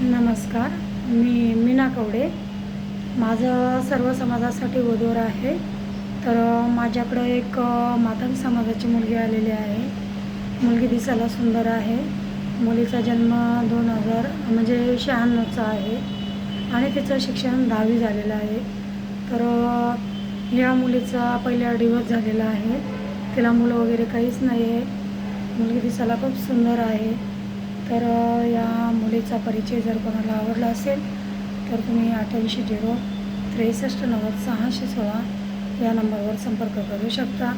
नमस्कार. मी मीना कवडे. माझं सर्व समाजासाठी वधूवर आहे. तर माझ्याकडं एक मातंग समाजाची मुलगी आलेली आहे. मुलगी दिसायला सुंदर आहे. मुलीचा जन्म 2000 म्हणजे 96चा आहे आणि तिचं शिक्षण 10वी झालेलं आहे. तर या मुलीचा पहिला डिवोर्स झालेला आहे. तिला मुलं वगैरे काहीच नाही आहे. मुलगी दिसायला खूप सुंदर आहे. तर या मुलीचा परिचय जर कोणाला आवडला असेल तर तुम्ही 88-0-63-90-616 या नंबरवर संपर्क करू शकता.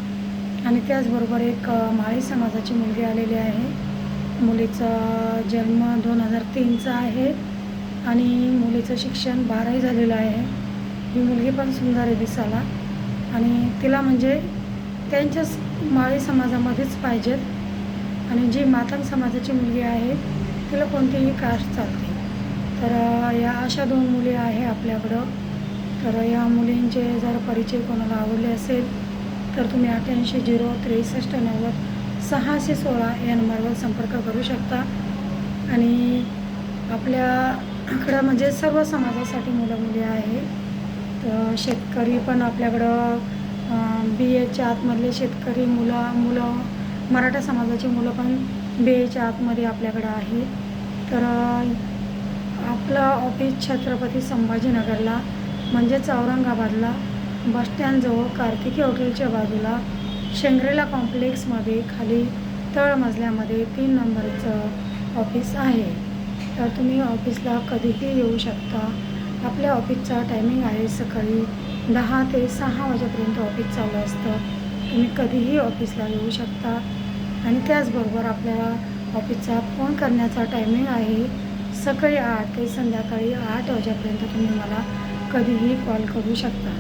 आणि त्याचबरोबर एक माळी समाजाची मुलगी आलेली आहे. मुलीचा जन्म 2003चा आहे आणि मुलीचं शिक्षण 12वी झालेलं आहे. ही मुलगी पण सुंदर आहे दिसायला आणि तिला म्हणजे त्यांच्याच माळी समाजामध्येच पाहिजेत. आणि जी मातंग समाजाची मुलगी आहे तिला कोणतीही कास्ट चालते. तर या अशा 2 मुली आहे आपल्याकडं. तर या मुलींचे जर परिचय कोणाला आवडले असेल तर तुम्ही 88-0-63-90-616 या नंबरवर संपर्क करू शकता. आणि आपल्याकडं म्हणजे सर्व समाजासाठी मुलं मुली आहे. तर शेतकरी पण आपल्याकडं BAच्या आतमधले शेतकरी मुलं मराठा समाजाची मुलं पण BAच्या आतमध्ये आपल्याकडं आहे. तर आपलं ऑफिस छत्रपती संभाजीनगरला म्हणजेच औरंगाबादला बसस्टँडजवळ कार्तिकी हॉटेलच्या बाजूला शेंग्रेला कॉम्प्लेक्समध्ये खाली तळमजल्यामध्ये 3 नंबरचं ऑफिस आहे. तर तुम्ही ऑफिसला कधीही येऊ शकता. आपल्या ऑफिसचा टायमिंग आहे सकाळी 10 ते 6 वाजेपर्यंत ऑफिस चालू असतं. तुम्ही कधीही ऑफिसला येऊ शकता. आणि त्याचबरोबर आपल्याला ऑफिसचा फोन करण्याचा टायमिंग आहे सकाळी 8 ते संध्याकाळी 8 वाजेपर्यंत. तुम्ही मला कधीही कॉल करू शकता.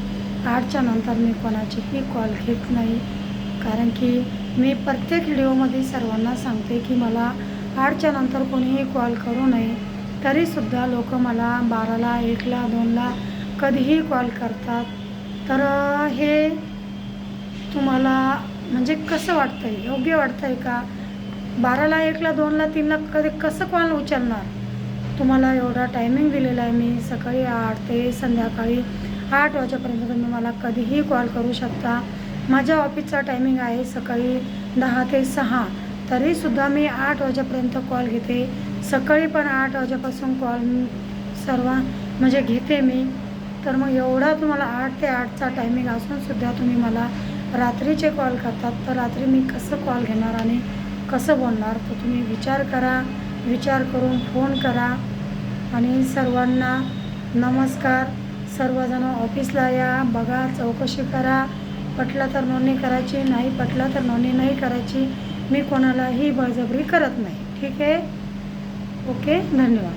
8च्या नंतर मी कोणाचीही कॉल घेत नाही, कारण की मी प्रत्येक व्हिडिओमध्ये सर्वांना सांगते की मला 8च्या नंतर कोणीही कॉल करू नये. तरीसुद्धा लोक मला 12ला, 1ला, 2ला कधीही कॉल करतात. तर हे तुम्हाला म्हणजे कसं वाटतं आहे, योग्य वाटतं आहे का? 12ला, 1ला, 2ला, 3ला कसं कॉल उचलणार? तुम्हाला एवढा टायमिंग दिलेला आहे मी. सकाळी 8 ते संध्याकाळी 8 वाजेपर्यंत तुम्ही मला कधीही कॉल करू शकता. माझ्या ऑफिसचा टायमिंग आहे सकाळी 10 ते 6. तरीसुद्धा मी 8 वाजेपर्यंत कॉल घेते. सकाळी पण 8 वाजेपासून कॉल सर्व म्हणजे घेते मी. तर मग एवढा तुम्हाला 8 ते 8चा टायमिंग असूनसुद्धा तुम्ही मला रात्रीचे कॉल करतात. तर रात्री मी कसं कॉल घेणार आणि कसं बोलणार? तर तुम्ही विचार करा. विचार करून फोन करा. आणि सर्वांना नमस्कार. सर्वजण ऑफिसला या, बघा, चौकशी करा. पटलं तर नोंदणी करायची, नाही पटलं तर नोंदणी नाही करायची. मी कोणालाही बळजबरी करत नाही. ठीक आहे? ओके, धन्यवाद.